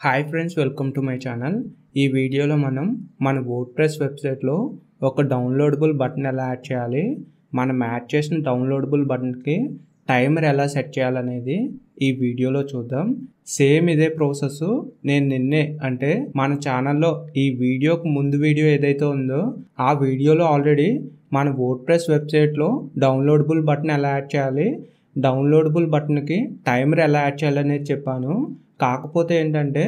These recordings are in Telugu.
Hi friends, welcome to my channel. ఈ వీడియోలో మనం మన వర్డ్ప్రెస్ వెబ్సైట్లో ఒక డౌన్లోడబుల్ బటన్ ఎలా యాడ్ చేయాలి, మనం యాడ్ చేసిన డౌన్లోడబుల్ బటన్కి టైమర్ ఎలా సెట్ చేయాలనేది ఈ వీడియోలో చూద్దాం. సేమ్ ఇదే ప్రాసెస్ నేను నిన్నే అంటే మన ఛానల్లో ఈ వీడియోకు ముందు వీడియో ఏదైతే ఉందో ఆ వీడియోలో ఆల్రెడీ మన వర్డ్ప్రెస్ వెబ్సైట్లో డౌన్లోడబుల్ బటన్ ఎలా యాడ్ చేయాలి, డౌన్లోడబుల్ బటన్కి టైమర్ ఎలా యాడ్ చేయాలనేది చెప్పాను. కాకపోతే ఏంటంటే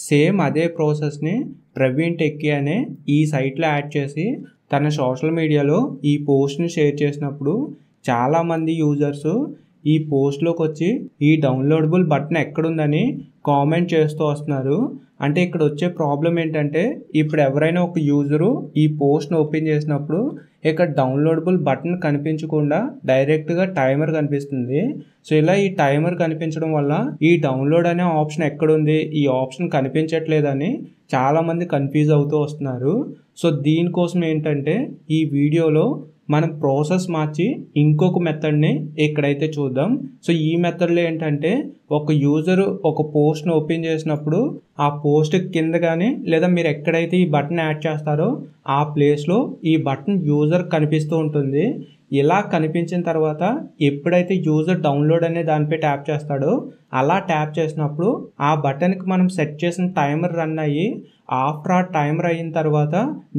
సేమ్ అదే ప్రాసెస్ని ప్రవీణ్ టెక్కీ అనే ఈ సైట్లో యాడ్ చేసి తన సోషల్ మీడియాలో ఈ పోస్ట్ని షేర్ చేసినప్పుడు చాలామంది యూజర్స్ ఈ పోస్ట్లోకి వచ్చి ఈ డౌన్లోడబుల్ బటన్ ఎక్కడుందని కామెంట్ చేస్తూ వస్తున్నారు. అంటే ఇక్కడ వచ్చే ప్రాబ్లం ఏంటంటే ఇప్పుడు ఎవరైనా ఒక యూజరు ఈ పోస్ట్ని ఓపెన్ చేసినప్పుడు ఇక్కడ డౌన్లోడబుల్ బటన్ కనిపించకుండా డైరెక్ట్గా టైమర్ కనిపిస్తుంది. సో ఇలా ఈ టైమర్ కనిపించడం వల్ల ఈ డౌన్లోడ్ అనే ఆప్షన్ ఎక్కడుంది, ఈ ఆప్షన్ కనిపించట్లేదని చాలామంది కన్ఫ్యూజ్ అవుతూ వస్తున్నారు. సో దీనికోసం ఏంటంటే ఈ వీడియోలో మనం ప్రాసెస్ మార్చి ఇంకొక మెథడ్ని ఇక్కడైతే చూద్దాం. సో ఈ మెథడ్లో ఏంటంటే ఒక యూజరు ఒక పోస్ట్ని ఓపెన్ చేసినప్పుడు ఆ పోస్ట్ కింద కానీ లేదా మీరు ఎక్కడైతే ఈ బటన్ యాడ్ చేస్తారో ఆ ప్లేస్లో ఈ బటన్ యూజర్ కనిపిస్తూ ఉంటుంది. ఇలా కనిపించిన తర్వాత ఎప్పుడైతే యూజర్ డౌన్లోడ్ అనే దానిపై ట్యాప్ చేస్తాడో అలా ట్యాప్ చేసినప్పుడు ఆ బటన్కి మనం సెట్ చేసిన టైమర్ రన్ అయ్యి ఆఫ్టర్ ఆ టైమర్ అయిన తర్వాత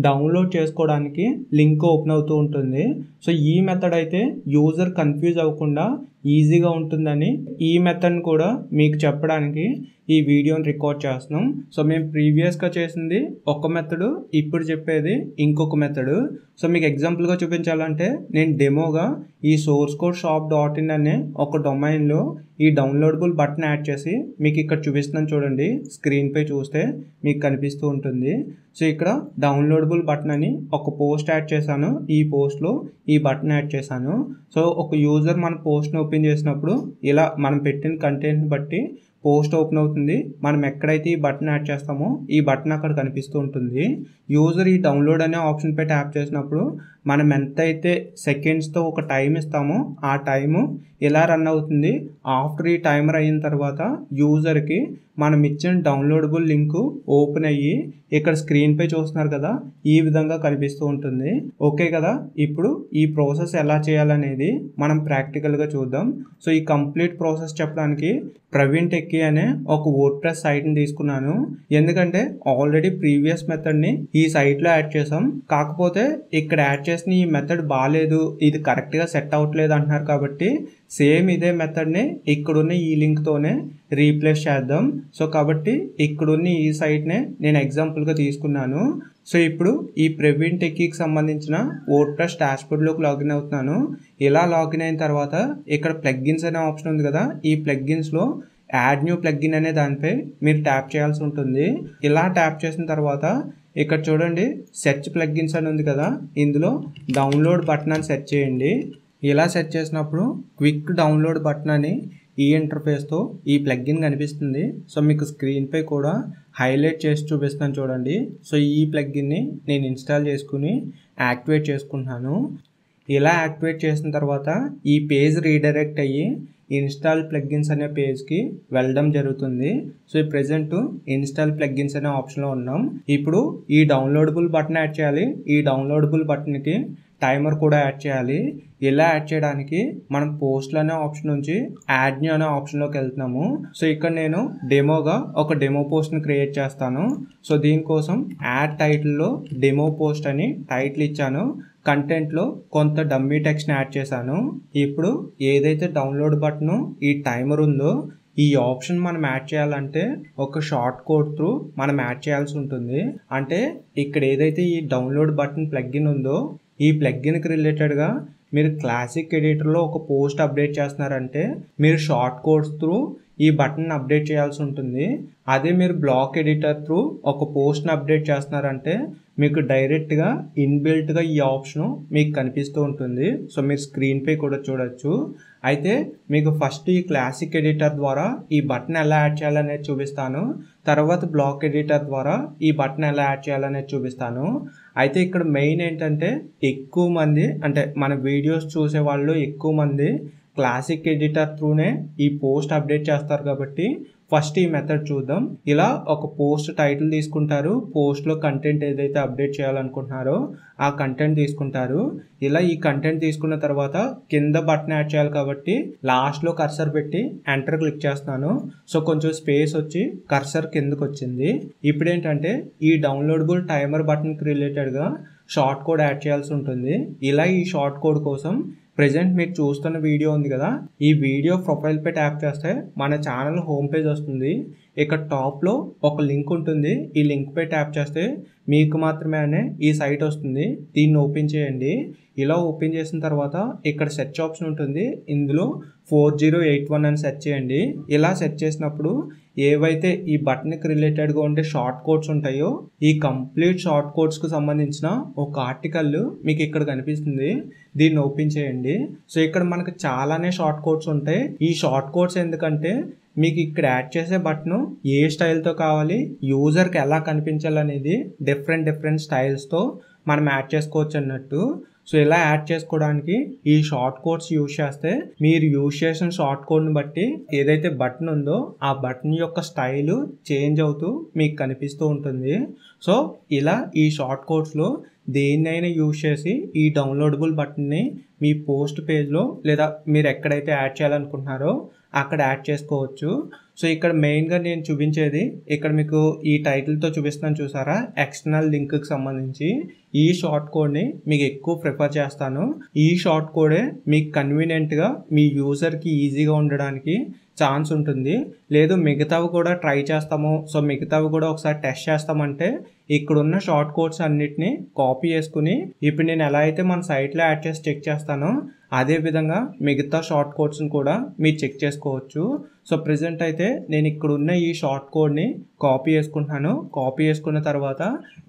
డౌన్లోడ్ చేసుకోవడానికి లింక్ ఓపెన్ అవుతూ ఉంటుంది. సో ఈ మెథడ్ అయితే యూజర్ కన్ఫ్యూజ్ అవ్వకుండా ఈజీగా ఉంటుందని ఈ మెథడ్ని కూడా మీకు చెప్పడానికి ఈ వీడియోని రికార్డ్ చేస్తున్నాం. సో మేము ప్రీవియస్గా చేసింది ఒక మెథడు, ఇప్పుడు చెప్పేది ఇంకొక మెథడు. సో మీకు ఎగ్జాంపుల్గా చూపించాలంటే నేను డెమోగా ఈ సోర్స్ కోడ్ shop.in అనే ఒక డొమైన్లో ఈ డౌన్లోడబుల్ బటన్ యాడ్ చేసి మీకు ఇక్కడ చూపిస్తున్నాను చూడండి. స్క్రీన్పై చూస్తే మీకు కనిపిస్తూ ఉంటుంది. సో ఇక్కడ డౌన్లోడబుల్ బటన్ అని ఒక పోస్ట్ యాడ్ చేశాను. ఈ పోస్ట్లో ఈ బటన్ యాడ్ చేశాను. సో ఒక యూజర్ మన పోస్ట్ని ఓపెన్ చేసినప్పుడు ఇలా మనం పెట్టిన కంటెంట్ని బట్టి పోస్ట్ ఓపెన్ అవుతుంది. మనం ఎక్కడైతే ఈ బటన్ యాడ్ చేస్తామో ఈ బటన్ అక్కడ కనిపిస్తూ ఉంటుంది. యూజర్ ఈ డౌన్లోడ్ అనే ఆప్షన్పై ట్యాప్ చేసినప్పుడు మనం ఎంతైతే సెకండ్స్తో ఒక టైం ఇస్తామో ఆ టైము ఇలా రన్ అవుతుంది. ఆఫ్టర్ ఈ టైమర్ అయిన తర్వాత యూజర్కి మనం ఇచ్చిన డౌన్లోడబుల్ లింకు ఓపెన్ అయ్యి ఇక్కడ స్క్రీన్పై చూస్తున్నారు కదా ఈ విధంగా కనిపిస్తూ ఉంటుంది. ఓకే కదా, ఇప్పుడు ఈ ప్రాసెస్ ఎలా చేయాలనేది మనం ప్రాక్టికల్గా చూద్దాం. సో ఈ కంప్లీట్ ప్రాసెస్ చెప్పడానికి ప్రవీణ్ టెక్కీ అనే ఒక వర్డ్ప్రెస్ సైట్ని తీసుకున్నాను. ఎందుకంటే ఆల్రెడీ ప్రీవియస్ మెథడ్ని ఈ సైట్లో యాడ్ చేసాం. కాకపోతే ఇక్కడ యాడ్ చేసిన ఈ మెథడ్ బాగాలేదు, ఇది కరెక్ట్గా సెట్ అవ్వట్లేదు అంటున్నారు కాబట్టి సేమ్ ఇదే మెథడ్ని ఇక్కడున్న ఈ లింక్తోనే రీప్లేస్ చేద్దాం. సో కాబట్టి ఇక్కడున్న ఈ సైట్నే నేను ఎగ్జాంపుల్గా తీసుకున్నాను. సో ఇప్పుడు ఈ ప్రవీణ్ టెక్కీకి సంబంధించిన వర్డ్ప్రెస్ డాష్బోర్డ్లోకి లాగిన్ అవుతున్నాను. ఇలా లాగిన్ అయిన తర్వాత ఇక్కడ ప్లగ్గిన్స్ అనే ఆప్షన్ ఉంది కదా, ఈ ప్లగ్గిన్స్లో యాడ్ న్యూ ప్లగ్గిన్ అనే దానిపై మీరు ట్యాప్ చేయాల్సి ఉంటుంది. ఇలా ట్యాప్ చేసిన తర్వాత ఇక్కడ చూడండి సెర్చ్ ప్లగ్గిన్స్ అని ఉంది కదా, ఇందులో డౌన్లోడ్ బటన్ అని సెర్చ్ చేయండి. ఇలా సెర్చ్ చేసినప్పుడు క్విక్ డౌన్లోడ్ బటన్ అని ఈ ఇంటర్ఫేస్తో ఈ ప్లగ్గిన్ కనిపిస్తుంది. సో మీకు స్క్రీన్పై కూడా హైలైట్ చేసి చూపిస్తాను చూడండి. సో ఈ ప్లగ్గిన్ని నేను ఇన్స్టాల్ చేసుకుని యాక్టివేట్ చేసుకుంటున్నాను. ఇలా యాక్టివేట్ చేసిన తర్వాత ఈ పేజ్ రీడైరెక్ట్ అయ్యి ఇన్స్టాల్ ప్లగ్గిన్స్ అనే పేజ్కి వెళ్ళడం జరుగుతుంది. సో ఈ ప్రెజెంట్ ఇన్స్టాల్ ప్లగ్గిన్స్ అనే ఆప్షన్లో ఉన్నాం. ఇప్పుడు ఈ డౌన్లోడబుల్ బటన్ యాడ్ చేయాలి. ఈ డౌన్లోడబుల్ బటన్కి టైమర్ కూడా యాడ్ చేయాలి. ఇలా యాడ్ చేయడానికి మనం పోస్ట్లు అనే ఆప్షన్ నుంచి యాడ్ న్యూ అనే ఆప్షన్లోకి వెళ్తున్నాము. సో ఇక్కడ నేను డెమోగా ఒక డెమో పోస్ట్ని క్రియేట్ చేస్తాను. సో దీనికోసం యాడ్ టైటిల్లో డెమో పోస్ట్ అని టైటిల్ ఇచ్చాను. కంటెంట్లో కొంత డమ్మీ టెక్స్ట్ని యాడ్ చేశాను. ఇప్పుడు ఏదైతే డౌన్లోడ్ బటన్ ఈ టైమర్ ఉందో ఈ ఆప్షన్ మనం యాడ్ చేయాలంటే ఒక షార్ట్ కోడ్ త్రూ మనం యాడ్ చేయాల్సి ఉంటుంది. అంటే ఇక్కడ ఏదైతే ఈ డౌన్లోడ్ బటన్ ప్లగ్గిన్ ఉందో ఈ ప్లగ్గిన్కి రిలేటెడ్గా మీరు క్లాసిక్ ఎడిటర్లో ఒక పోస్ట్ అప్డేట్ చేస్తున్నారంటే మీరు షార్ట్ కోడ్స్ త్రూ ఈ బటన్ అప్డేట్ చేయాల్సి ఉంటుంది. అదే మీరు బ్లాక్ ఎడిటర్ త్రూ ఒక పోస్ట్ని అప్డేట్ చేస్తున్నారంటే మీకు డైరెక్ట్గా ఇన్బిల్ట్గా ఈ ఆప్షన్ మీకు కనిపిస్తూ ఉంటుంది. సో మీరు స్క్రీన్పై కూడా చూడొచ్చు. అయితే మీకు ఫస్ట్ ఈ క్లాసిక్ ఎడిటర్ ద్వారా ఈ బటన్ ఎలా యాడ్ చేయాలనేది చూపిస్తాను. తర్వాత బ్లాక్ ఎడిటర్ ద్వారా ఈ బటన్ ఎలా యాడ్ చేయాలనేది చూపిస్తాను. అయితే ఇక్కడ మెయిన్ ఏంటంటే ఎక్కువ మంది అంటే మన వీడియోస్ చూసే వాళ్ళు ఎక్కువ మంది క్లాసిక్ ఎడిటర్ త్రూనే ఈ పోస్ట్ అప్డేట్ చేస్తారు కాబట్టి ఫస్ట్ ఈ మెథడ్ చూద్దాం. ఇలా ఒక పోస్ట్ టైటిల్ తీసుకుంటారు, పోస్ట్లో కంటెంట్ ఏదైతే అప్డేట్ చేయాలనుకుంటున్నారో ఆ కంటెంట్ తీసుకుంటారు. ఇలా ఈ కంటెంట్ తీసుకున్న తర్వాత కింద బటన్ యాడ్ చేయాలి కాబట్టి లాస్ట్లో కర్సర్ పెట్టి ఎంటర్ క్లిక్ చేస్తున్నాను. సో కొంచెం స్పేస్ వచ్చి కర్సర్ కిందకు వచ్చింది. ఇప్పుడు ఏంటంటే ఈ డౌన్లోడబుల్ టైమర్ బటన్కి రిలేటెడ్గా షార్ట్ కోడ్ యాడ్ చేయాల్సి ఉంటుంది. ఇలా ఈ షార్ట్ కోడ్ కోసం ప్రెజెంట్ మీరు చూస్తున్న వీడియో ఉంది కదా, ఈ వీడియో ప్రొఫైల్ పై ట్యాప్ చేస్తే మన ఛానల్ హోమ్ పేజ్ వస్తుంది. ఇక్కడ టాప్లో ఒక లింక్ ఉంటుంది. ఈ లింక్ పై ట్యాప్ చేస్తే మీకు మాత్రమే అనే ఈ సైట్ వస్తుంది. దీన్ని ఓపెన్ చేయండి. ఇలా ఓపెన్ చేసిన తర్వాత ఇక్కడ సెర్చ్ ఆప్షన్ ఉంటుంది. ఇందులో 4081 అని సెర్చ్ చేయండి. ఇలా సెర్చ్ చేసినప్పుడు ఏవైతే ఈ బటన్కి రిలేటెడ్గా ఉండే షార్ట్ కోడ్స్ ఉంటాయో ఈ కంప్లీట్ షార్ట్ కోడ్స్కి సంబంధించిన ఒక ఆర్టికల్ మీకు ఇక్కడ కనిపిస్తుంది. దీన్ని ఓపెన్ చేయండి. సో ఇక్కడ మనకు చాలానే షార్ట్ కోడ్స్ ఉంటాయి. ఈ షార్ట్ కోడ్స్ ఎందుకంటే మీకు ఇక్కడ యాడ్ చేసే బటన్ ఏ స్టైల్తో కావాలి, యూజర్కి ఎలా కనిపించాలనేది డిఫరెంట్ స్టైల్స్తో మనం యాడ్ చేసుకోవచ్చు అన్నట్టు. సో ఇలా యాడ్ చేసుకోవడానికి ఈ షార్ట్ కోడ్స్ యూజ్ చేస్తే మీరు యూజ్ చేసిన షార్ట్ కోడ్ని బట్టి ఏదైతే బటన్ ఉందో ఆ బటన్ యొక్క స్టైలు చేంజ్ అవుతూ మీకు కనిపిస్తూ ఉంటుంది. సో ఇలా ఈ షార్ట్ కోడ్స్లో దేన్నైనా యూజ్ చేసి ఈ డౌన్లోడబుల్ బటన్ని మీ పోస్ట్ పేజ్లో లేదా మీరు ఎక్కడైతే యాడ్ చేయాలనుకుంటున్నారో అక్కడ యాడ్ చేసుకోవచ్చు. సో ఇక్కడ మెయిన్గా నేను చూపించేది ఇక్కడ మీకు ఈ టైటిల్తో చూపిస్తున్నాను చూసారా, ఎక్స్టర్నల్ లింక్కి సంబంధించి ఈ షార్ట్ కోడ్ని మీకు ఎక్కువ ప్రిఫర్ చేస్తాను. ఈ షార్ట్ కోడే మీకు కన్వీనియంట్గా మీ యూజర్కి ఈజీగా ఉండడానికి ఛాన్స్ ఉంటుంది. లేదు మిగతావి కూడా ట్రై చేస్తాము, సో మిగతావి కూడా ఒకసారి టెస్ట్ చేస్తామంటే ఇక్కడున్న షార్ట్ కోడ్స్ అన్నిటిని కాపీ చేసుకుని ఇప్పుడు నేను ఎలా అయితే మన సైట్లో యాడ్ చేసి చెక్ చేస్తానో అదే విధంగా మిగతా షార్ట్ కోడ్స్ని కూడా మీరు చెక్ చేసుకోవచ్చు. సో ప్రెజెంట్ అయితే నేను ఇక్కడ ఉన్న ఈ షార్ట్ కోడ్ని కాపీ చేసుకుంటున్నాను. కాపీ చేసుకున్న తర్వాత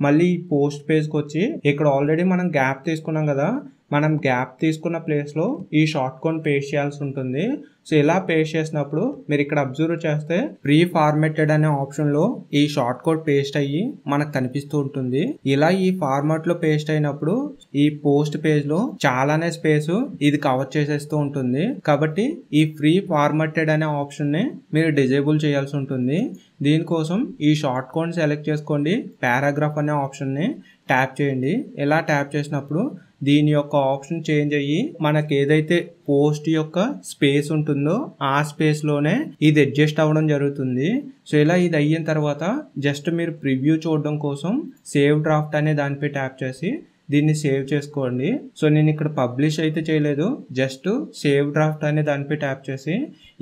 మళ్ళీ ఈ పోస్ట్ పేజ్కి వచ్చి ఇక్కడ ఆల్రెడీ మనం గ్యాప్ తీసుకున్నాం కదా, మనం గ్యాప్ తీసుకున్న ప్లేస్లో ఈ షార్ట్ కోడ్ పేస్ట్ చేయాల్సి ఉంటుంది. సో ఇలా పేస్ట్ చేసినప్పుడు మీరు ఇక్కడ అబ్జర్వ్ చేస్తే ప్రీ ఫార్మాటెడ్ అనే ఆప్షన్లో ఈ షార్ట్ కోడ్ పేస్ట్ అయ్యి మనకు కనిపిస్తూ ఉంటుంది. ఇలా ఈ ఫార్మాట్లో పేస్ట్ అయినప్పుడు ఈ పోస్ట్ పేజ్లో చాలానే స్పేస్ ఇది కవర్ చేసేస్తూ ఉంటుంది. కాబట్టి ఈ ప్రీ ఫార్మాటెడ్ అనే ఆప్షన్ని మీరు డిజేబుల్ చేయాల్సి ఉంటుంది. దీనికోసం ఈ షార్ట్ కోడ్ సెలెక్ట్ చేసుకోండి, పారాగ్రాఫ్ అనే ఆప్షన్ని ట్యాప్ చేయండి. ఇలా ట్యాప్ చేసినప్పుడు దీని యొక్క ఆప్షన్ చేంజ్ అయ్యి మనకి ఏదైతే పోస్ట్ యొక్క స్పేస్ ఉంటుందో ఆ స్పేస్లోనే ఇది అడ్జస్ట్ అవ్వడం జరుగుతుంది. సో ఇలా ఇది అయిన తర్వాత జస్ట్ మీరు ప్రివ్యూ చూడడం కోసం సేవ్ డ్రాఫ్ట్ అనే దానిపై ట్యాప్ చేసి దీన్ని సేవ్ చేసుకోండి. సో నేను ఇక్కడ పబ్లిష్ అయితే చేయలేదు, జస్ట్ సేవ్ డ్రాఫ్ట్ అనే దానిపై ట్యాప్ చేసి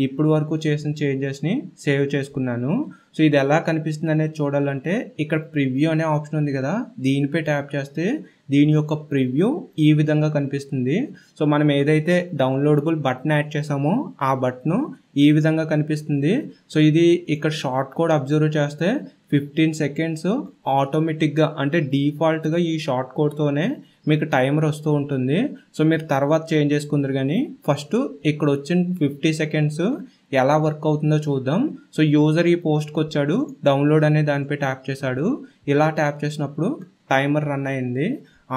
ఇప్పుడు వరకు చేసిన చేంజెస్ని సేవ్ చేసుకున్నాను. సో ఇది ఎలా కనిపిస్తుంది అనేది చూడాలంటే ఇక్కడ ప్రివ్యూ అనే ఆప్షన్ ఉంది కదా, దీనిపై ట్యాప్ చేస్తే దీని యొక్క ప్రివ్యూ ఈ విధంగా కనిపిస్తుంది. సో మనం ఏదైతే డౌన్లోడబుల్ బటన్ యాడ్ చేసామో ఆ బటన్ ఈ విధంగా కనిపిస్తుంది. సో ఇది ఇక్కడ షార్ట్ కోడ్ అబ్జర్వ్ చేస్తే 15 సెకండ్స్ ఆటోమేటిక్గా అంటే డిఫాల్ట్గా ఈ షార్ట్ కోడ్తోనే మీకు టైమర్ వస్తూ ఉంటుంది. సో మీరు తర్వాత చేంజ్ చేసుకుందరు కానీ ఫస్ట్ ఇక్కడ వచ్చిన 50 సెకండ్స్ ఎలా వర్క్ అవుతుందో చూద్దాం. సో యూజర్ ఈ పోస్ట్కి వచ్చాడు, డౌన్లోడ్ అనే దానిపై ట్యాప్ చేశాడు. ఇలా ట్యాప్ చేసినప్పుడు టైమర్ రన్ అయింది.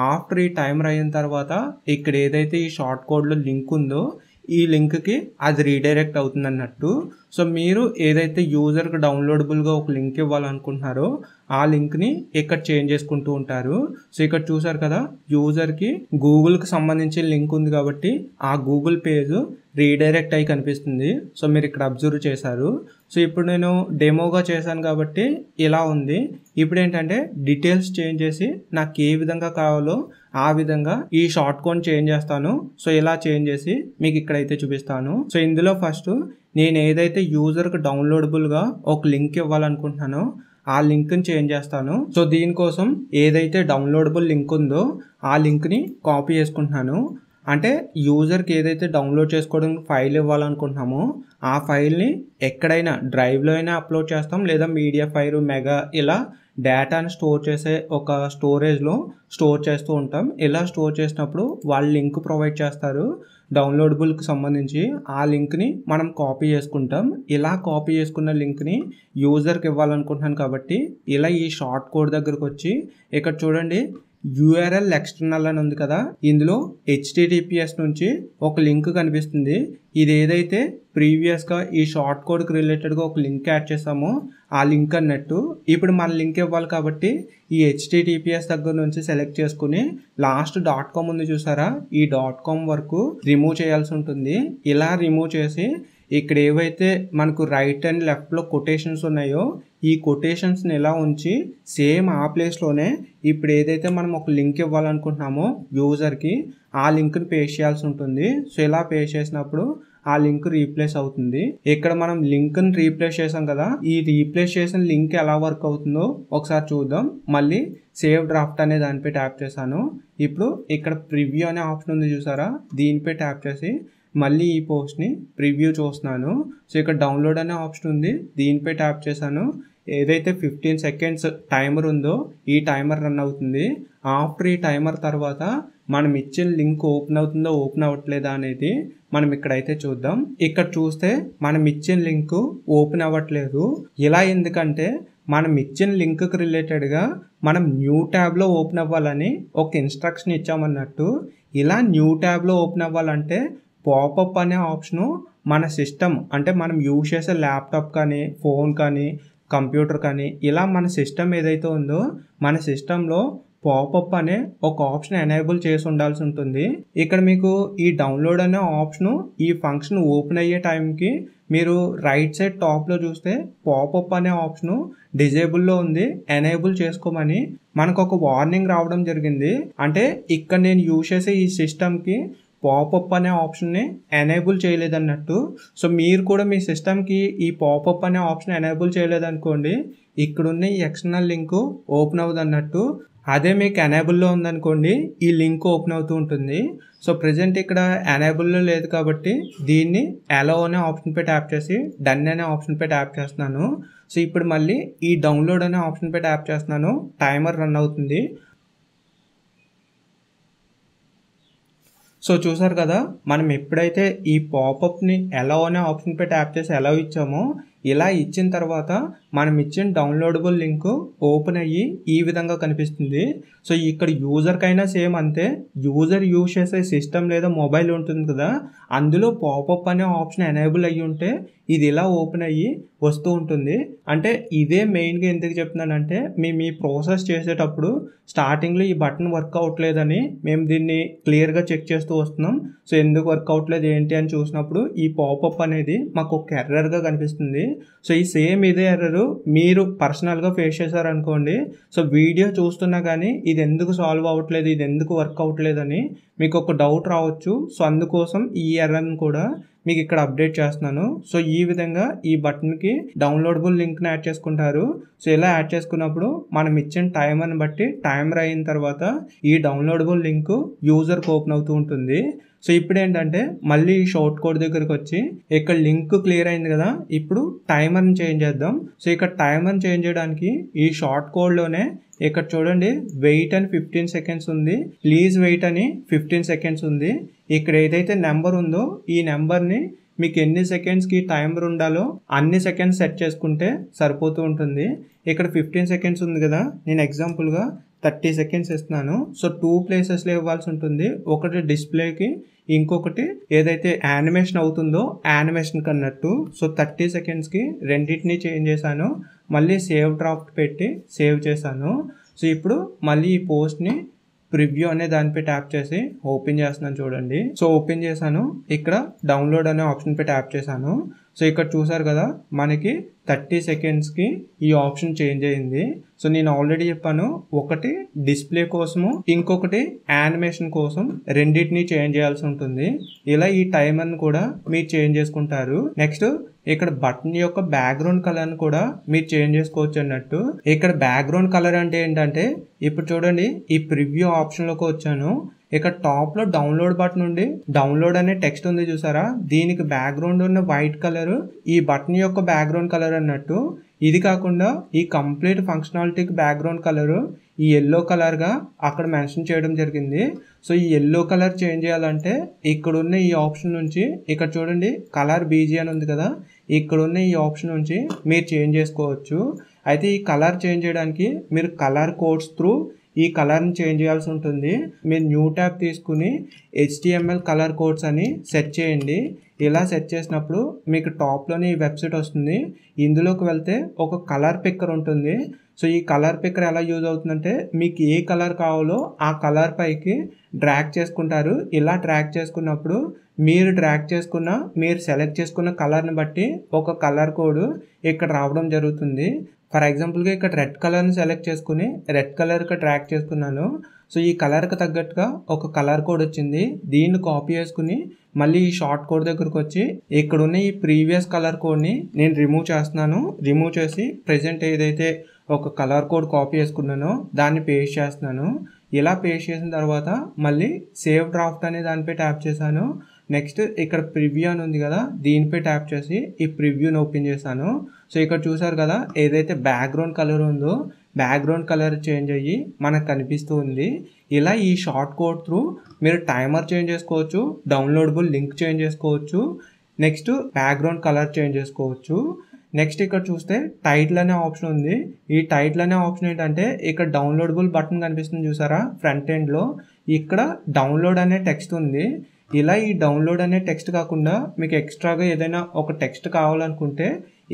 ఆఫ్టర్ ఈ టైమర్ అయిన తర్వాత ఇక్కడ ఏదైతే ఈ షార్ట్ కోడ్లో లింక్ ఉందో ఈ లింక్కి అది రీడైరెక్ట్ అవుతుంది అన్నట్టు. సో మీరు ఏదైతే యూజర్కి డౌన్లోడబుల్గా ఒక లింక్ ఇవ్వాలనుకుంటున్నారో ఆ లింక్ని ఇక్కడ చేంజ్ చేసుకుంటూ ఉంటారు. సో ఇక్కడ చూసారు కదా, యూజర్కి గూగుల్కి సంబంధించిన లింక్ ఉంది కాబట్టి ఆ గూగుల్ పేజ్ రీడైరెక్ట్ అయి కనిపిస్తుంది. సో మీరు ఇక్కడ అబ్జర్వ్ చేశారు. సో ఇప్పుడు నేను డెమోగా చేశాను కాబట్టి ఇలా ఉంది. ఇప్పుడు ఏంటంటే డీటెయిల్స్ చేంజ్ చేసి నాకు ఏ విధంగా కావాలో ఆ విధంగా ఈ షార్ట్ కోడ్ చేంజ్ చేస్తాను. సో ఇలా చేంజ్ చేసి మీకు ఇక్కడైతే చూపిస్తాను. సో ఇందులో ఫస్ట్ నేను ఏదైతే యూజర్కి డౌన్లోడబుల్గా ఒక లింక్ ఇవ్వాలనుకుంటున్నానో ఆ లింక్ని చేంజ్ చేస్తాను. సో దీనికోసం ఏదైతే డౌన్లోడబుల్ లింక్ ఉందో ఆ లింక్ని కాపీ చేసుకుంటున్నాను. అంటే యూజర్కి ఏదైతే డౌన్లోడ్ చేసుకోవడానికి ఫైల్ ఇవ్వాలనుకుంటున్నామో ఆ ఫైల్ని ఎక్కడైనా డ్రైవ్లో అయినా అప్లోడ్ చేస్తాం, లేదా మీడియా ఫైల్, మెగా ఇలా డేటాను స్టోర్ చేసే ఒక స్టోరేజ్లో స్టోర్ చేస్తూ ఉంటాం. ఇలా స్టోర్ చేసినప్పుడు వాళ్ళు లింక్ ప్రొవైడ్ చేస్తారు డౌన్లోడబుల్కి సంబంధించి. ఆ లింక్ని మనం కాపీ చేసుకుంటాం. ఇలా కాపీ చేసుకున్న లింక్ని యూజర్కి ఇవ్వాలనుకుంటున్నాను కాబట్టి ఇలా ఈ షార్ట్ కోడ్ దగ్గరకు వచ్చి ఇక్కడ చూడండి URL ఎక్స్టర్నల్ అని ఉంది కదా, ఇందులో HTTPS నుంచి ఒక లింక్ కనిపిస్తుంది. ఇది ఏదైతే ప్రీవియస్గా ఈ షార్ట్ కోడ్కి రిలేటెడ్గా ఒక లింక్ యాడ్ చేసామో ఆ లింక్ అన్నట్టు. ఇప్పుడు మన లింక్ ఇవ్వాలి కాబట్టి ఈ HTTPS దగ్గర నుంచి సెలెక్ట్ చేసుకుని లాస్ట్ .com ఉంది చూసారా, ఈ .com వరకు రిమూవ్ చేయాల్సి ఉంటుంది. ఇలా రిమూవ్ చేసి ఇక్కడ ఏవైతే మనకు రైట్ అండ్ లెఫ్ట్లో కొటేషన్స్ ఉన్నాయో ఈ కొటేషన్స్ని ఇలా ఉంచి సేమ్ ఆ ప్లేస్లోనే ఇప్పుడు ఏదైతే మనం ఒక లింక్ ఇవ్వాలనుకుంటున్నామో యూజర్కి ఆ లింక్ని పేస్ట్ చేయాల్సి ఉంటుంది. సో ఇలా పేస్ట్ చేసినప్పుడు ఆ లింక్ రీప్లేస్ అవుతుంది. ఇక్కడ మనం లింక్ని రీప్లేస్ చేసాం కదా, ఈ రీప్లేస్ చేసిన లింక్ ఎలా వర్క్ అవుతుందో ఒకసారి చూద్దాం. మళ్ళీ సేవ్ డ్రాఫ్ట్ అనే దానిపై ట్యాప్ చేశాను. ఇప్పుడు ఇక్కడ ప్రివ్యూ అనే ఆప్షన్ ఉంది చూసారా, దీనిపై ట్యాప్ చేసి మళ్ళీ ఈ పోస్ట్ని ప్రివ్యూ చూస్తున్నాను. సో ఇక్కడ డౌన్లోడ్ అనే ఆప్షన్ ఉంది, దీనిపై ట్యాప్ చేశాను. ఏదైతే 15 సెకండ్స్ టైమర్ ఉందో ఈ టైమర్ రన్ అవుతుంది. ఆఫ్టర్ ఈ టైమర్ తర్వాత మనం ఇచ్చిన లింక్ ఓపెన్ అవుతుందో ఓపెన్ అవ్వట్లేదా అనేది మనం ఇక్కడైతే చూద్దాం. ఇక్కడ చూస్తే మనం ఇచ్చిన లింక్ ఓపెన్ అవ్వట్లేదు. ఇలా ఎందుకంటే మనం ఇచ్చిన లింక్కి రిలేటెడ్గా మనం న్యూ ట్యాబ్లో ఓపెన్ అవ్వాలని ఒక ఇన్స్ట్రక్షన్ ఇచ్చామన్నట్టు. ఇలా న్యూ ట్యాబ్లో ఓపెన్ అవ్వాలంటే పాపప్ అనే ఆప్షను మన సిస్టమ్ అంటే మనం యూజ్ చేసే ల్యాప్టాప్ కానీ ఫోన్ కానీ కంప్యూటర్ కానీ ఇలా మన సిస్టమ్ ఏదైతే ఉందో మన సిస్టంలో పాపప్ అనే ఒక ఆప్షన్ ఎనేబుల్ చేసి ఉండాల్సి ఉంటుంది. ఇక్కడ మీకు ఈ డౌన్లోడ్ అనే ఆప్షను ఈ ఫంక్షన్ ఓపెన్ అయ్యే టైంకి మీరు రైట్ సైడ్ టాప్లో చూస్తే పాపప్ అనే ఆప్షను డిజేబుల్లో ఉంది, ఎనేబుల్ చేసుకోమని మనకు ఒక వార్నింగ్ రావడం జరిగింది. అంటే ఇక్కడ నేను యూజ్ చేసే ఈ సిస్టమ్కి పాపప్ అనే ఆప్షన్ని ఎనేబుల్ చేయలేదన్నట్టు. సో మీరు కూడా మీ సిస్టమ్కి ఈ పాపప్ అనే ఆప్షన్ ఎనేబుల్ చేయలేదనుకోండి, ఇక్కడున్న ఈ ఎక్స్టర్నల్ లింక్ ఓపెన్ అవ్వదు అన్నట్టు. అదే మీకు ఎనేబుల్లో ఉందనుకోండి ఈ లింక్ ఓపెన్ అవుతూ ఉంటుంది. సో ప్రజెంట్ ఇక్కడ ఎనేబుల్లో లేదు కాబట్టి దీన్ని అలో అనే ఆప్షన్పై ట్యాప్ చేసి డన్ అనే ఆప్షన్పై ట్యాప్ చేస్తున్నాను. సో ఇప్పుడు మళ్ళీ ఈ డౌన్లోడ్ అనే ఆప్షన్పై ట్యాప్ చేస్తున్నాను. టైమర్ రన్ అవుతుంది. సో చూసారు కదా, మనం ఎప్పుడైతే ఈ పాపప్ని అలౌ అనే ఆప్షన్పై ట్యాప్ చేసి అలౌ ఇచ్చామో ఇలా ఇచ్చిన తర్వాత మనం ఇచ్చిన డౌన్లోడబుల్ లింక్ ఓపెన్ అయ్యి ఈ విధంగా కనిపిస్తుంది. సో ఇక్కడ యూజర్కైనా సేమ్ అంతే. యూజర్ యూజ్ చేసే సిస్టమ్ లేదా మొబైల్ ఉంటుంది కదా, అందులో పాపప్ అనే ఆప్షన్ ఎనేబుల్ అయ్యి ఉంటే ఇది ఇలా ఓపెన్ అయ్యి వస్తూ ఉంటుంది. అంటే ఇదే మెయిన్గా ఎందుకు చెప్తున్నానంటే మీ ప్రాసెస్ చేసేటప్పుడు స్టార్టింగ్లో ఈ బటన్ వర్క్ అవ్వట్లేదని మేము దీన్ని క్లియర్గా చెక్ చేస్తూ వస్తున్నాం. సో ఎందుకు వర్క్ అవ్వట్లేదు ఏంటి అని చూసినప్పుడు ఈ పాపప్ అనేది మాకు ఒక ఎర్రర్గా కనిపిస్తుంది. సో ఈ సేమ్ ఇదే ఎర్రర్ మీరు పర్సనల్గా ఫేస్ చేశారనుకోండి, సో వీడియో చూస్తున్నా కానీ ఇది ఎందుకు సాల్వ్ అవ్వట్లేదు, ఇది ఎందుకు వర్క్ అవ్వట్లేదు అని మీకు ఒక డౌట్ రావచ్చు. సో అందుకోసం ఈ ఎర్రర్ని కూడా మీకు ఇక్కడ అప్డేట్ చేస్తున్నాను. సో ఈ విధంగా ఈ బటన్కి డౌన్లోడబుల్ లింక్ని యాడ్ చేసుకుంటారు. సో ఇలా యాడ్ చేసుకున్నప్పుడు మనం ఇచ్చిన టైమర్ని బట్టి టైమర్ అయిన తర్వాత ఈ డౌన్లోడబుల్ లింక్ యూజర్కి ఓపెన్ అవుతూ ఉంటుంది. సో ఇప్పుడు ఏంటంటే మళ్ళీ ఈ షార్ట్ కోడ్ దగ్గరికి వచ్చి ఇక్కడ లింక్ క్లియర్ అయింది కదా, ఇప్పుడు టైమర్ని చేంజ్ చేద్దాం. సో ఇక్కడ టైమర్ని చేంజ్ చేయడానికి ఈ షార్ట్ కోడ్లోనే ఇక్కడ చూడండి వెయిట్ అని 15 సెకండ్స్ ఉంది, ప్లీజ్ వెయిట్ అని 15 సెకండ్స్ ఉంది. ఇక్కడ ఏదైతే నెంబర్ ఉందో ఈ నెంబర్ని మీకు ఎన్ని సెకండ్స్కి టైమర్ ఉండాలో అన్ని సెకండ్స్ సెట్ చేసుకుంటే సరిపోతూ ఉంటుంది. ఇక్కడ 15 సెకండ్స్ ఉంది కదా, నేను ఎగ్జాంపుల్గా 30 సెకండ్స్ ఇస్తున్నాను. సో 2 ప్లేసెస్లో ఇవ్వాల్సి ఉంటుంది. ఒకటి డిస్ప్లేకి, ఇంకొకటి ఏదైతే యానిమేషన్ అవుతుందో యానిమేషన్కి అన్నట్టు. సో 30 సెకండ్స్కి రెండింటినీ చేంజ్ చేశాను. మళ్ళీ సేవ్ డ్రాఫ్ట్ పెట్టి సేవ్ చేశాను. సో ఇప్పుడు మళ్ళీ ఈ పోస్ట్ని ప్రివ్యూ అనే దానిపై ట్యాప్ చేసి ఓపెన్ చేస్తున్నాను చూడండి. సో ఓపెన్ చేశాను, ఇక్కడ డౌన్లోడ్ అనే ఆప్షన్పై ట్యాప్ చేశాను. సో ఇక్కడ చూసారు కదా మనకి 30 సెకండ్స్కి ఈ ఆప్షన్ చేంజ్ అయింది. సో నేను ఆల్రెడీ చెప్పాను, ఒకటి డిస్ప్లే కోసము, ఇంకొకటి యానిమేషన్ కోసం రెండింటినీ చేంజ్ చేయాల్సి ఉంటుంది. ఇలా ఈ టైమర్ని కూడా మీరు చేంజ్ చేసుకుంటారు. నెక్స్ట్ ఇక్కడ బటన్ యొక్క బ్యాక్గ్రౌండ్ కలర్ని కూడా మీరు చేంజ్ చేసుకోవచ్చు అన్నట్టు. ఇక్కడ బ్యాక్గ్రౌండ్ కలర్ అంటే ఏంటంటే ఇప్పుడు చూడండి ఈ ప్రివ్యూ ఆప్షన్లోకి వచ్చాను. ఇక్కడ టాప్లో డౌన్లోడ్ బటన్ నుండి డౌన్లోడ్ అనే టెక్స్ట్ ఉంది చూసారా, దీనికి బ్యాక్గ్రౌండ్ ఉన్న వైట్ కలర్ ఈ బటన్ యొక్క బ్యాక్గ్రౌండ్ కలర్ అన్నట్టు. ఇది కాకుండా ఈ కంప్లీట్ ఫంక్షనాలిటీకి బ్యాక్గ్రౌండ్ కలర్ ఈ ఎల్లో కలర్గా అక్కడ మెన్షన్ చేయడం జరిగింది. సో ఈ ఎల్లో కలర్ చేంజ్ చేయాలంటే ఇక్కడున్న ఈ ఆప్షన్ నుంచి ఇక్కడ చూడండి కలర్ బీజీ అని ఉంది కదా, ఇక్కడున్న ఈ ఆప్షన్ నుంచి మీరు చేంజ్ చేసుకోవచ్చు. అయితే ఈ కలర్ చేంజ్ చేయడానికి మీరు కలర్ కోడ్స్ త్రూ ఈ కలర్ని చేంజ్ చేయాల్సి ఉంటుంది. మీరు న్యూ ట్యాబ్ తీసుకుని HTML కలర్ కోడ్స్ అని సెట్ చేయండి. ఇలా సెట్ చేసినప్పుడు మీకు టాప్లోనే ఈ వెబ్సైట్ వస్తుంది. ఇందులోకి వెళ్తే ఒక కలర్ పిక్కర్ ఉంటుంది. సో ఈ కలర్ పిక్కర్ ఎలా యూజ్ అవుతుందంటే మీకు ఏ కలర్ కావాలో ఆ కలర్ పైకి డ్రాగ్ చేసుకుంటారు. ఇలా డ్రాగ్ చేసుకున్నప్పుడు మీరు సెలెక్ట్ చేసుకున్న కలర్ని బట్టి ఒక కలర్ కోడ్ ఇక్కడ రావడం జరుగుతుంది. ఫర్ ఎగ్జాంపుల్గా ఇక్కడ రెడ్ కలర్ని సెలెక్ట్ చేసుకుని రెడ్ కలర్కి డ్రాగ్ చేసుకున్నాను. సో ఈ కలర్కి తగ్గట్టుగా ఒక కలర్ కోడ్ వచ్చింది. దీన్ని కాపీ చేసుకుని మళ్ళీ ఈ షార్ట్ కోడ్ దగ్గరకు వచ్చి ఇక్కడున్న ఈ ప్రీవియస్ కలర్ కోడ్ని నేను రిమూవ్ చేస్తున్నాను. రిమూవ్ చేసి ప్రెజెంట్ ఏదైతే ఒక కలర్ కోడ్ కాపీ చేసుకున్నానో దాన్ని పేస్ట్ చేస్తున్నాను. ఇలా పేస్ట్ చేసిన తర్వాత మళ్ళీ సేవ్ డ్రాఫ్ట్ అనే దానిపై ట్యాప్ చేశాను. నెక్స్ట్ ఇక్కడ ప్రివ్యూ అని ఉంది కదా, దీనిపై ట్యాప్ చేసి ఈ ప్రివ్యూని ఓపెన్ చేశాను. సో ఇక్కడ చూసారు కదా, ఏదైతే బ్యాక్గ్రౌండ్ కలర్ ఉందో బ్యాక్గ్రౌండ్ కలర్ చేంజ్ అయ్యి మనకు కనిపిస్తూ ఉంది. ఇలా ఈ షార్ట్ కోడ్ త్రూ మీరు టైమర్ చేంజ్ చేసుకోవచ్చు, డౌన్లోడబుల్ లింక్ చేంజ్ చేసుకోవచ్చు, నెక్స్ట్ బ్యాక్గ్రౌండ్ కలర్ చేంజ్ చేసుకోవచ్చు. నెక్స్ట్ ఇక్కడ చూస్తే టైటిల్ అనే ఆప్షన్ ఉంది. ఈ టైటిల్ అనే ఆప్షన్ ఏంటంటే ఇక్కడ డౌన్లోడబుల్ బటన్ కనిపిస్తుంది చూసారా ఫ్రంట్ ఎండ్లో, ఇక్కడ డౌన్లోడ్ అనే టెక్స్ట్ ఉంది. ఇలా ఈ డౌన్లోడ్ అనే టెక్స్ట్ కాకుండా మీకు ఎక్స్ట్రాగా ఏదైనా ఒక టెక్స్ట్ కావాలనుకుంటే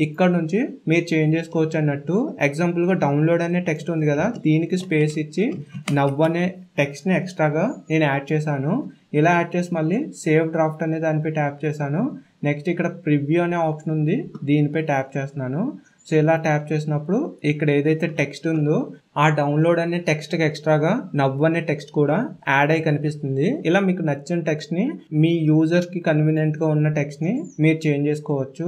ఇక్కడ నుంచి మీరు చేంజ్ చేసుకోవచ్చు అన్నట్టు. ఎగ్జాంపుల్గా డౌన్లోడ్ అనే టెక్స్ట్ ఉంది కదా, దీనికి స్పేస్ ఇచ్చి నవ్ అనే టెక్స్ట్ని ఎక్స్ట్రాగా నేను యాడ్ చేశాను. ఇలా యాడ్ చేసి మళ్ళీ సేవ్ డ్రాఫ్ట్ అనే దానిపై ట్యాప్ చేశాను. నెక్స్ట్ ఇక్కడ ప్రివ్యూ అనే ఆప్షన్ ఉంది, దీనిపై ట్యాప్ చేస్తున్నాను. సో ఇలా ట్యాప్ చేసినప్పుడు ఇక్కడ ఏదైతే టెక్స్ట్ ఉందో ఆ డౌన్లోడ్ అనే టెక్స్ట్కి ఎక్స్ట్రాగా నవ్ అనే టెక్స్ట్ కూడా యాడ్ అయి కనిపిస్తుంది. ఇలా మీకు నచ్చిన టెక్స్ట్ని మీ యూజర్స్కి కన్వీనియంట్గా ఉన్న టెక్స్ట్ని మీరు చేంజ్ చేసుకోవచ్చు.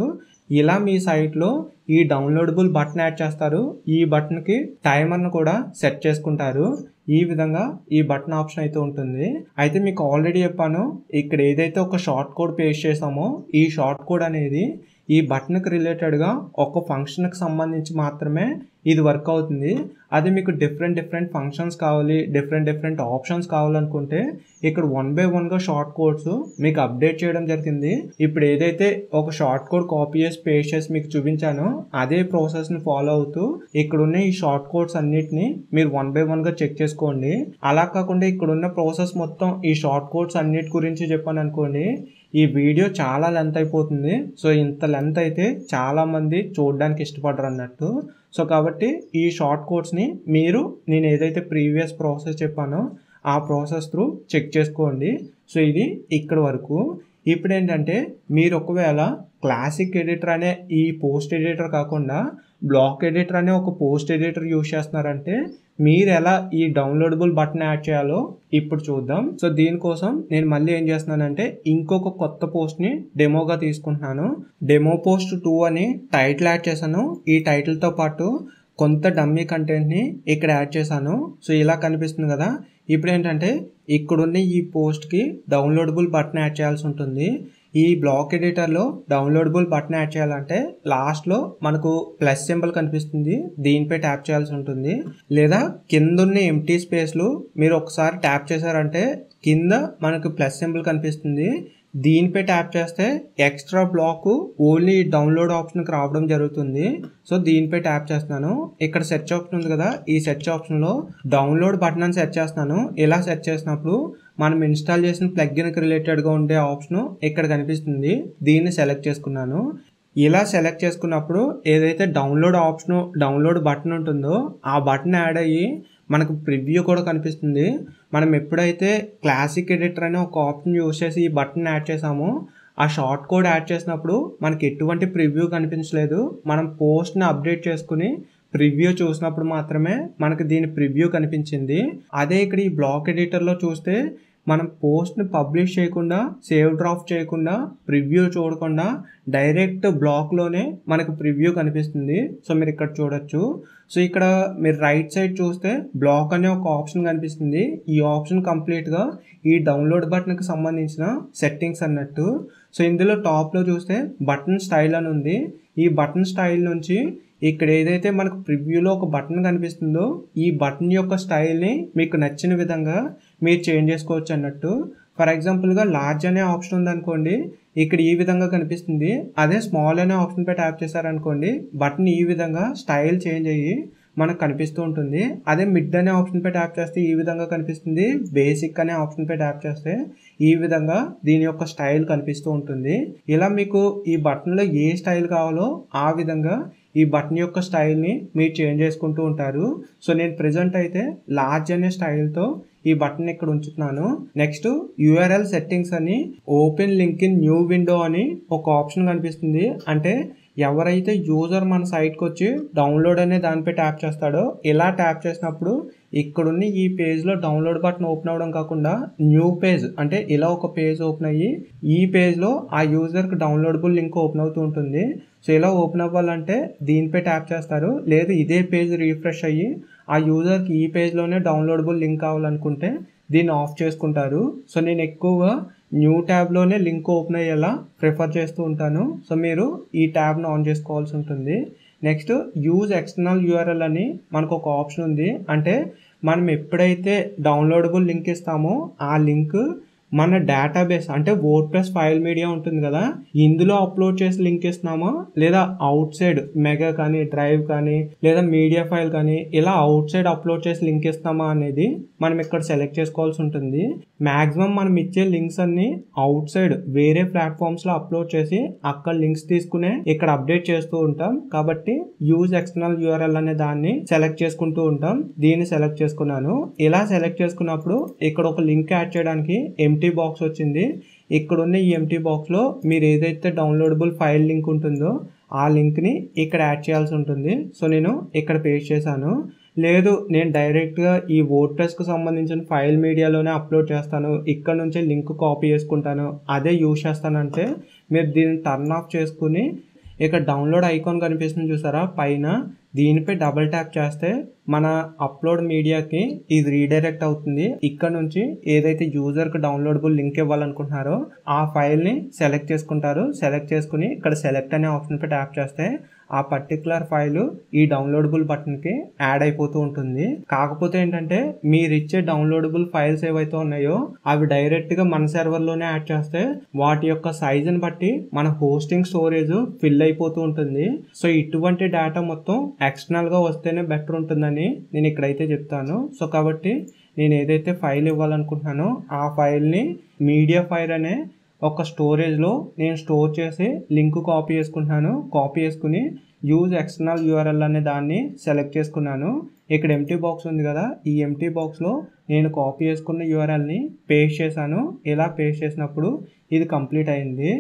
ఇలా మీ సైట్లో ఈ డౌన్లోడబుల్ బటన్ యాడ్ చేస్తారు. ఈ బటన్కి టైమర్ను కూడా సెట్ చేసుకుంటారు. ఈ విధంగా ఈ బటన్ ఆప్షన్ అయితే ఉంటుంది. అయితే మీకు ఆల్రెడీ చెప్పాను, ఇక్కడ ఏదైతే ఒక షార్ట్ కోడ్ పేస్ట్ చేసామో ఈ షార్ట్ కోడ్ అనేది ఈ బటన్కి రిలేటెడ్గా ఒక ఫంక్షన్కి సంబంధించి మాత్రమే ఇది వర్క్ అవుతుంది. అది మీకు డిఫరెంట్ ఫంక్షన్స్ కావాలి, డిఫరెంట్ ఆప్షన్స్ కావాలనుకుంటే ఇక్కడ 1 by 1గా షార్ట్ కోడ్స్ మీకు అప్డేట్ చేయడం జరిగింది. ఇప్పుడు ఏదైతే ఒక షార్ట్ కోడ్ కాపీ చేసి పేస్ట్ చేసి మీకు చూపించానో అదే ప్రాసెస్ని ఫాలో అవుతూ ఇక్కడున్న ఈ షార్ట్ కోడ్స్ అన్నిటిని మీరు 1 by 1గా చెక్ చేసుకోండి. అలా కాకుండా ఇక్కడున్న ప్రాసెస్ మొత్తం ఈ షార్ట్ కోడ్స్ అన్నిటి గురించి చెప్పాను అనుకోండి, ఈ వీడియో చాలా లెంత్ అయిపోతుంది. సో ఇంత లెంత్ అయితే చాలా మంది చూడడానికి ఇష్టపడరు అన్నట్టు. సో కాబట్టి ఈ షార్ట్ కోడ్స్ని నేను ఏదైతే ప్రీవియస్ ప్రాసెస్ చెప్పానో ఆ ప్రాసెస్ త్రూ చెక్ చేసుకోండి. సో ఇది ఇక్కడ వరకు. ఇప్పుడు ఏంటంటే మీరు ఒకవేళ క్లాసిక్ ఎడిటర్ అనే ఈ పోస్ట్ ఎడిటర్ కాకుండా బ్లాక్ ఎడిటర్ అనే ఒక పోస్ట్ ఎడిటర్ యూజ్ చేస్తున్నారంటే మీరు ఎలా ఈ డౌన్లోడబుల్ బటన్ యాడ్ చేయాలో ఇప్పుడు చూద్దాం. సో దీనికోసం నేను మళ్ళీ ఏం చేస్తున్నానంటే ఇంకొక కొత్త పోస్ట్ని డెమోగా తీసుకుంటున్నాను. డెమో పోస్ట్ 2 అని టైటిల్ యాడ్ చేశాను. ఈ టైటిల్తో పాటు కొంత డమ్మీ కంటెంట్ని ఇక్కడ యాడ్ చేశాను. సో ఇలా కనిపిస్తుంది కదా. ఇప్పుడు ఏంటంటే ఇక్కడున్న ఈ పోస్ట్కి డౌన్లోడబుల్ బటన్ యాడ్ చేయాల్సి ఉంటుంది. ఈ బ్లాక్ ఎడిటర్లో డౌన్లోడబుల్ బటన్ యాడ్ చేయాలంటే లాస్ట్లో మనకు ప్లస్ సింబల్ కనిపిస్తుంది, దీనిపై ట్యాప్ చేయాల్సి ఉంటుంది. లేదా కింద ఉన్న ఎంటీ స్పేస్లు మీరు ఒకసారి ట్యాప్ చేశారంటే కింద మనకు ప్లస్ సింబల్ కనిపిస్తుంది, దీనిపై ట్యాప్ చేస్తే ఎక్స్ట్రా బ్లాక్ ఓన్లీ డౌన్లోడ్ ఆప్షన్కి రావడం జరుగుతుంది. సో దీనిపై ట్యాప్ చేస్తున్నాను. ఇక్కడ సెర్చ్ ఆప్షన్ ఉంది కదా, ఈ సెర్చ్ ఆప్షన్లో డౌన్లోడ్ బటన్ అని సెర్చ్ చేస్తున్నాను. ఇలా సెర్చ్ చేసినప్పుడు మనం ఇన్స్టాల్ చేసిన ప్లగ్ఇన్కి రిలేటెడ్గా ఉండే ఆప్షన్ ఇక్కడ కనిపిస్తుంది, దీన్ని సెలెక్ట్ చేసుకున్నాను. ఇలా సెలెక్ట్ చేసుకున్నప్పుడు ఏదైతే డౌన్లోడ్ బటన్ ఉంటుందో ఆ బటన్ యాడ్ అయ్యి మనకు ప్రివ్యూ కూడా కనిపిస్తుంది. మనం ఎప్పుడైతే క్లాసిక్ ఎడిటర్ అనే ఒక ఆప్షన్ యూజ్ చేసి ఈ బటన్ యాడ్ చేసామో ఆ షార్ట్ కోడ్ యాడ్ చేసినప్పుడు మనకి ఎటువంటి ప్రివ్యూ కనిపించలేదు. మనం పోస్ట్ని అప్డేట్ చేసుకుని ప్రివ్యూ చూసినప్పుడు మాత్రమే మనకి దీని ప్రివ్యూ కనిపించింది. అదే ఇక్కడ ఈ బ్లాక్ ఎడిటర్లో చూస్తే మనం పోస్ట్ని పబ్లిష్ చేయకుండా, సేవ్ డ్రాఫ్ట్ చేయకుండా, ప్రివ్యూ చూడకుండా డైరెక్ట్ బ్లాక్లోనే మనకు ప్రివ్యూ కనిపిస్తుంది. సో మీరు ఇక్కడ చూడొచ్చు. సో ఇక్కడ మీరు రైట్ సైడ్ చూస్తే బ్లాక్ అనే ఒక ఆప్షన్ కనిపిస్తుంది. ఈ ఆప్షన్ కంప్లీట్గా ఈ డౌన్లోడ్ బటన్కి సంబంధించిన సెట్టింగ్స్ అన్నట్టు. సో ఇందులో టాప్లో చూస్తే బటన్ స్టైల్ అని ఉంది. ఈ బటన్ స్టైల్ నుంచి ఇక్కడ ఏదైతే మనకు ప్రివ్యూలో ఒక బటన్ కనిపిస్తుందో ఈ బటన్ యొక్క స్టైల్ని మీకు నచ్చిన విధంగా మీరు చేంజ్ చేసుకోవచ్చు అన్నట్టు. ఫర్ ఎగ్జాంపుల్గా లార్జ్ అనే ఆప్షన్ ఉందనుకోండి, ఇక్కడ ఈ విధంగా కనిపిస్తుంది. అదే స్మాల్ అనే ఆప్షన్పై ట్యాప్ చేశారనుకోండి, బటన్ ఈ విధంగా స్టైల్ చేంజ్ అయ్యి మనకు కనిపిస్తూ ఉంటుంది. అదే మిడ్ అనే ఆప్షన్పై ట్యాప్ చేస్తే ఈ విధంగా కనిపిస్తుంది. బేసిక్ అనే ఆప్షన్పై ట్యాప్ చేస్తే ఈ విధంగా దీని యొక్క స్టైల్ కనిపిస్తూ ఉంటుంది. ఇలా మీకు ఈ బటన్లో ఏ స్టైల్ కావాలో ఆ విధంగా ఈ బటన్ యొక్క స్టైల్ని మీరు చేంజ్ చేసుకుంటూ ఉంటారు. సో నేను ప్రెజెంట్ అయితే లార్జ్ అనే స్టైల్తో ఈ బటన్ ఇక్కడ ఉంచుతున్నాను. నెక్స్ట్ యూఆర్ఎల్ సెట్టింగ్స్ అని open link in new window అని ఒక ఆప్షన్ కనిపిస్తుంది. అంటే ఎవరైతే యూజర్ మన సైట్కి వచ్చి డౌన్లోడ్ అనే దానిపై ట్యాప్ చేస్తాడో ఇలా ట్యాప్ చేసినప్పుడు ఇక్కడున్న ఈ పేజ్లో డౌన్లోడ్ బటన్ ఓపెన్ అవ్వడం కాకుండా న్యూ పేజ్ అంటే ఇలా ఒక పేజ్ ఓపెన్ అయ్యి ఈ పేజ్లో ఆ యూజర్కి డౌన్లోడబుల్ లింక్ ఓపెన్ అవుతూ ఉంటుంది. సో ఇలా ఓపెన్ అవ్వాలంటే దీనిపై ట్యాప్ చేస్తారు. లేదు ఇదే పేజ్ రీఫ్రెష్ అయ్యి ఆ యూజర్కి ఈ పేజ్లోనే డౌన్లోడబుల్ లింక్ కావాలనుకుంటే దీన్ని ఆఫ్ చేసుకుంటారు. సో నేను ఎక్కువగా న్యూ ట్యాబ్లోనే లింక్ ఓపెన్ అయ్యేలా ప్రిఫర్ చేస్తూ ఉంటాను. సో మీరు ఈ ట్యాబ్ను ఆన్ చేసుకోవాల్సి ఉంటుంది. నెక్స్ట్ యూజ్ ఎక్స్టర్నల్ యూఆర్ఎల్ అని మనకు ఒక ఆప్షన్ ఉంది. అంటే మనం ఎప్పుడైతే డౌన్లోడబుల్ లింక్ ఇస్తామో ఆ లింక్ మన డేటాబేస్ అంటే వర్డ్ప్రెస్ ఫైల్ మీడియా ఉంటుంది కదా, ఇందులో అప్లోడ్ చేసి లింక్ ఇస్తున్నామా లేదా అవుట్ సైడ్ మెగా కానీ డ్రైవ్ కానీ లేదా మీడియా ఫైల్ కానీ ఇలా అవుట్ సైడ్ అప్లోడ్ చేసి లింక్ ఇస్తామా అనేది మనం ఇక్కడ సెలెక్ట్ చేసుకోవాల్సి ఉంటుంది. మ్యాక్సిమం మనం ఇచ్చే లింక్స్ అన్ని అవుట్ సైడ్ వేరే ప్లాట్ఫామ్స్లో అప్లోడ్ చేసి అక్కడ లింక్స్ తీసుకునే ఇక్కడ అప్డేట్ చేస్తూ ఉంటాం. కాబట్టి యూజ్ ఎక్స్టర్నల్ యూఆర్ఎల్ అనే దాన్ని సెలెక్ట్ చేసుకుంటూ ఉంటాం. దీన్ని సెలెక్ట్ చేసుకున్నాను. ఇలా సెలెక్ట్ చేసుకున్నప్పుడు ఇక్కడ ఒక లింక్ యాడ్ చేయడానికి ఎంటీ బాక్స్ వచ్చింది. ఇక్కడ ఉన్న ఈ ఎంటీ బాక్స్లో మీరు ఏదైతే డౌన్లోడబుల్ ఫైల్ లింక్ ఉంటుందో ఆ లింక్ని ఇక్కడ యాడ్ చేయాల్సి ఉంటుంది. సో నేను ఇక్కడ పేస్ట్ చేశాను. లేదు నేను డైరెక్ట్గా ఈ వర్డ్ప్రెస్కి సంబంధించిన ఫైల్ మీడియాలోనే అప్లోడ్ చేస్తాను, ఇక్కడ నుంచే లింక్ కాపీ చేసుకుంటాను, అదే యూజ్ చేస్తానంటే మీరు దీన్ని టర్న్ ఆఫ్ చేసుకుని ఇక్కడ డౌన్లోడ్ ఐకాన్ కనిపిస్తుంది చూసారా పైన, దీనిపై డబుల్ ట్యాప్ చేస్తే మన అప్లోడ్ మీడియాకి ఇది రీడైరెక్ట్ అవుతుంది. ఇక్కడ నుంచి ఏదైతే యూజర్కి డౌన్లోడబుల్ లింక్ ఇవ్వాలనుకుంటున్నారో ఆ ఫైల్ని సెలెక్ట్ చేసుకుంటారు. సెలెక్ట్ చేసుకుని ఇక్కడ సెలెక్ట్ అనే ఆప్షన్పై ట్యాప్ చేస్తే ఆ పర్టికులర్ ఫైల్ ఈ డౌన్లోడబుల్ బటన్కి యాడ్ అయిపోతూ ఉంటుంది. కాకపోతే ఏంటంటే మీరు ఇచ్చే డౌన్లోడబుల్ ఫైల్స్ ఏవైతే ఉన్నాయో అవి డైరెక్ట్గా మన సర్వర్లోనే యాడ్ చేస్తే వాటి యొక్క సైజుని బట్టి మన హోస్టింగ్ స్టోరేజ్ ఫిల్ అయిపోతూ ఉంటుంది. సో ఇటువంటి డేటా మొత్తం ఎక్స్టర్నల్గా వస్తేనే బెటర్ ఉంటుందని నేను ఇక్కడైతే చెప్తాను. సో కాబట్టి నేను ఏదైతే ఫైల్ ఇవ్వాలనుకుంటున్నానో ఆ ఫైల్ని మీడియా ఫైల్ అనే ఒక స్టోరేజ్లో నేను స్టోర్ చేసి లింక్ కాపీ చేసుకుంటున్నాను. కాపీ చేసుకుని యూజ్ ఎక్స్టర్నల్ యూఆర్ఎల్ అనే దాన్ని సెలెక్ట్ చేసుకున్నాను. ఇక్కడ ఎంటీ బాక్స్ ఉంది కదా, ఈ ఎంటీ బాక్స్లో నేను కాపీ చేసుకున్న యూఆర్ఎల్ని పేస్ట్ చేశాను. ఇలా పేస్ట్ చేసినప్పుడు ఇది కంప్లీట్ అయింది.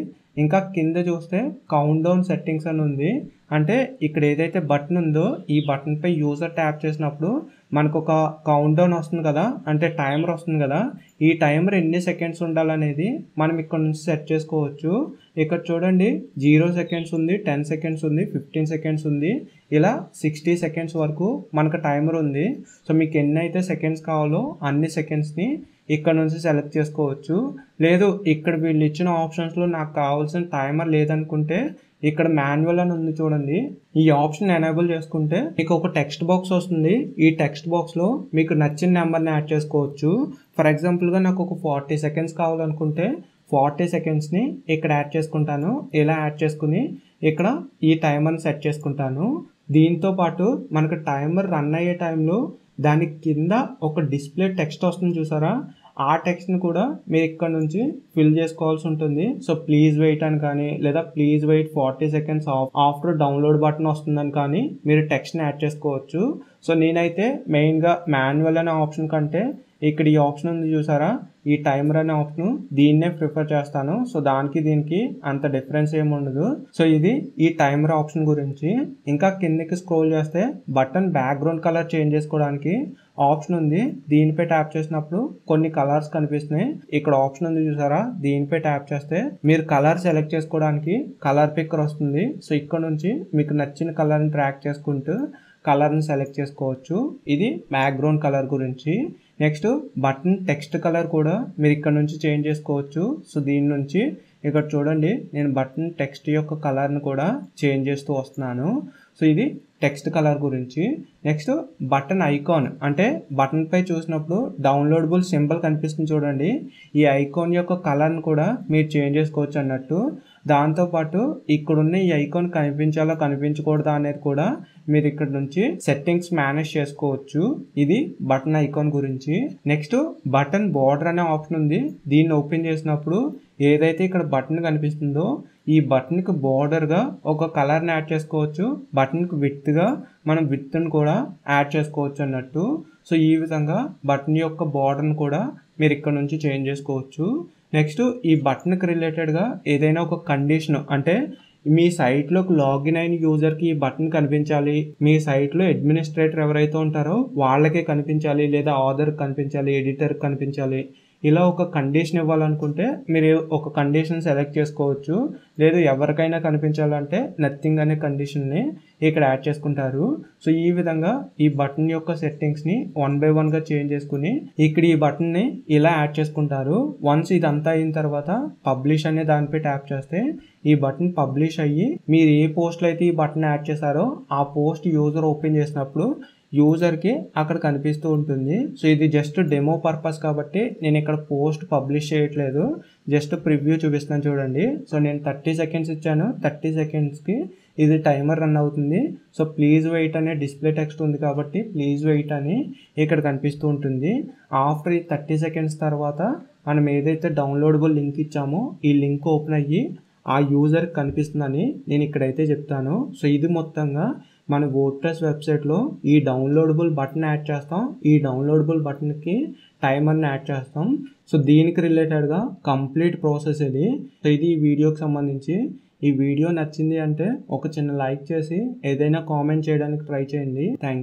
ఇంకా కింద చూస్తే కౌంట్ డౌన్ సెట్టింగ్స్ అని ఉంది. అంటే ఇక్కడ ఏదైతే బటన్ ఉందో ఈ బటన్పై యూజర్ ట్యాప్ చేసినప్పుడు మనకు ఒక కౌంట్ డౌన్ వస్తుంది కదా, అంటే టైమర్ వస్తుంది కదా, ఈ టైమర్ ఎన్ని సెకండ్స్ ఉండాలనేది మనం ఇక్కడ నుంచి సెట్ చేసుకోవచ్చు. ఇక్కడ చూడండి 0 సెకండ్స్ ఉంది, 10 సెకండ్స్ ఉంది, 15 సెకండ్స్ ఉంది, ఇలా 60 సెకండ్స్ వరకు మనకు టైమర్ ఉంది. సో మీకు ఎన్ని అయితే సెకండ్స్ కావాలో అన్ని సెకండ్స్ని ఇక్కడ నుంచి సెలెక్ట్ చేసుకోవచ్చు. లేదు ఇక్కడ వీళ్ళు ఇచ్చిన ఆప్షన్స్లో నాకు కావాల్సిన టైమర్ లేదనుకుంటే ఇక్కడ మాన్యువల్ అని ఉంది చూడండి, ఈ ఆప్షన్ ఎనేబుల్ చేసుకుంటే మీకు ఒక టెక్స్ట్ బాక్స్ వస్తుంది. ఈ టెక్స్ట్ బాక్స్లో మీకు నచ్చిన నెంబర్ని యాడ్ చేసుకోవచ్చు. ఫర్ ఎగ్జాంపుల్గా నాకు ఒక 40 సెకండ్స్ కావాలనుకుంటే 40 సెకండ్స్ని ఇక్కడ యాడ్ చేసుకుంటాను. ఇలా యాడ్ చేసుకుని ఇక్కడ ఈ టైమర్ని సెట్ చేసుకుంటాను. దీంతో పాటు మనకు టైమర్ రన్ అయ్యే టైంలో దాని కింద ఒక డిస్ప్లే టెక్స్ట్ వస్తుంది చూసారా, ఆ టెక్స్ట్ని కూడా మీరు ఇక్కడ నుంచి ఫిల్ చేసుకోవాల్సి ఉంటుంది. సో ప్లీజ్ వెయిట్ అని కానీ లేదా please wait 40 seconds after download button వస్తుందని కానీ మీరు టెక్స్ట్ని యాడ్ చేసుకోవచ్చు. సో నేనైతే మెయిన్గా మాన్యువల్ అనే ఆప్షన్ కంటే ఇక్కడ ఈ ఆప్షన్ ఉంది చూసారా, ఈ టైమర్ అనే ఆప్షన్, దీన్నే ప్రిఫర్ చేస్తాను. సో దానికి దీనికి అంత డిఫరెన్స్ ఏమి ఉండదు. సో ఇది ఈ టైమర్ ఆప్షన్ గురించి. ఇంకా కిందకి స్క్రోల్ చేస్తే బటన్ బ్యాక్గ్రౌండ్ కలర్ చేంజ్ చేసుకోవడానికి ఆప్షన్ ఉంది. దీనిపై ట్యాప్ చేసినప్పుడు కొన్ని కలర్స్ కనిపిస్తున్నాయి. ఇక్కడ ఆప్షన్ ఉంది చూసారా, దీనిపై ట్యాప్ చేస్తే మీరు కలర్ సెలెక్ట్ చేసుకోవడానికి కలర్ పిక్కర్ వస్తుంది. సో ఇక్కడ నుంచి మీకు నచ్చిన కలర్ని ట్రాక్ చేసుకుంటూ కలర్ని సెలెక్ట్ చేసుకోవచ్చు. ఇది బ్యాక్గ్రౌండ్ కలర్ గురించి. నెక్స్ట్ బటన్ టెక్స్ట్ కలర్ కూడా మీరు ఇక్కడ నుంచి చేంజ్ చేసుకోవచ్చు. సో దీని నుంచి ఇక్కడ చూడండి నేను బటన్ టెక్స్ట్ యొక్క కలర్ని కూడా చేంజ్ చేస్తూ వస్తున్నాను. సో ఇది టెక్స్ట్ కలర్ గురించి. నెక్స్ట్ బటన్ ఐకాన్, అంటే బటన్ పై చూసినప్పుడు డౌన్లోడబుల్ సింబల్ కనిపిస్తుంది చూడండి, ఈ ఐకాన్ యొక్క కలర్ని కూడా మీరు చేంజ్ చేసుకోవచ్చు అన్నట్టు. దాంతోపాటు ఇక్కడున్న ఈ ఐకాన్ కనిపించాలా కనిపించకూడదా అనేది కూడా మీరు ఇక్కడ నుంచి సెట్టింగ్స్ మేనేజ్ చేసుకోవచ్చు. ఇది బటన్ ఐకాన్ గురించి. నెక్స్ట్ బటన్ బార్డర్ అనే ఆప్షన్ ఉంది. దీన్ని ఓపెన్ చేసినప్పుడు ఏదైతే ఇక్కడ బటన్ కనిపిస్తుందో ఈ బటన్కి బార్డర్గా ఒక కలర్ని యాడ్ చేసుకోవచ్చు. బటన్కి విడ్త్గా మనం విడ్త్ని కూడా యాడ్ చేసుకోవచ్చు అన్నట్టు. సో ఈ విధంగా బటన్ యొక్క బార్డర్ని కూడా మీరు ఇక్కడ నుంచి చేంజ్ చేసుకోవచ్చు. నెక్స్ట్ ఈ బటన్కి రిలేటెడ్గా ఏదైనా ఒక కండిషన్, అంటే మీ సైట్లోకి లాగిన్ అయిన యూజర్కి ఈ బటన్ కనిపించాలి, మీ సైట్లో అడ్మినిస్ట్రేటర్ ఎవరైతే ఉంటారో వాళ్ళకే కనిపించాలి, లేదా ఆథర్ కనిపించాలి, ఎడిటర్ కనిపించాలి, ఇలా ఒక కండిషన్ ఇవ్వాలనుకుంటే మీరు ఒక కండిషన్ సెలెక్ట్ చేసుకోవచ్చు. లేదు ఎవరికైనా కనిపించాలంటే నథింగ్ అనే కండిషన్ని ఇక్కడ యాడ్ చేసుకుంటారు. సో ఈ విధంగా ఈ బటన్ యొక్క సెట్టింగ్స్ని 1 by 1గా చేంజ్ చేసుకుని ఇక్కడ ఈ బటన్ని ఇలా యాడ్ చేసుకుంటారు. వన్స్ ఇదంతా అయిన తర్వాత పబ్లిష్ అనే దానిపై ట్యాప్ చేస్తే ఈ బటన్ పబ్లిష్ అయ్యి మీరు ఏ పోస్ట్లో అయితే ఈ బటన్ యాడ్ చేశారో ఆ పోస్ట్ యూజర్ ఓపెన్ చేసినప్పుడు యూజర్కి అక్కడ కనిపిస్తూ ఉంటుంది. సో ఇది జస్ట్ డెమో పర్పస్ కాబట్టి నేను ఇక్కడ పోస్ట్ పబ్లిష్ చేయట్లేదు, జస్ట్ ప్రివ్యూ చూపిస్తాను చూడండి. సో నేను 30 seconds ఇచ్చాను. 30 secondsకి ఇది టైమర్ రన్ అవుతుంది. సో ప్లీజ్ వెయిట్ అనే డిస్ప్లే టెక్స్ట్ ఉంది కాబట్టి ప్లీజ్ వెయిట్ అని ఇక్కడ కనిపిస్తూ ఉంటుంది. ఆఫ్టర్ ఈ 30 seconds తర్వాత మనం ఏదైతే డౌన్లోడబుల్ లింక్ ఇచ్చామో ఈ లింక్ ఓపెన్ అయ్యి ఆ యూజర్కి కనిపిస్తుందని నేను ఇక్కడైతే చెప్తాను. సో ఇది మొత్తంగా మన వర్డ్ప్రెస్ వెబ్సైట్లో ఈ డౌన్లోడబుల్ బటన్ యాడ్ చేస్తాం. ఈ డౌన్లోడబుల్ బటన్కి టైమర్ని యాడ్ చేస్తాం. సో దీనికి రిలేటెడ్గా కంప్లీట్ ప్రాసెస్ ఇది. సో ఇది ఈ వీడియోకి సంబంధించి. ఈ వీడియో నచ్చింది అంటే ఒక చిన్న లైక్ చేసి ఏదైనా కామెంట్ చేయడానికి ట్రై చేయండి. Thank you.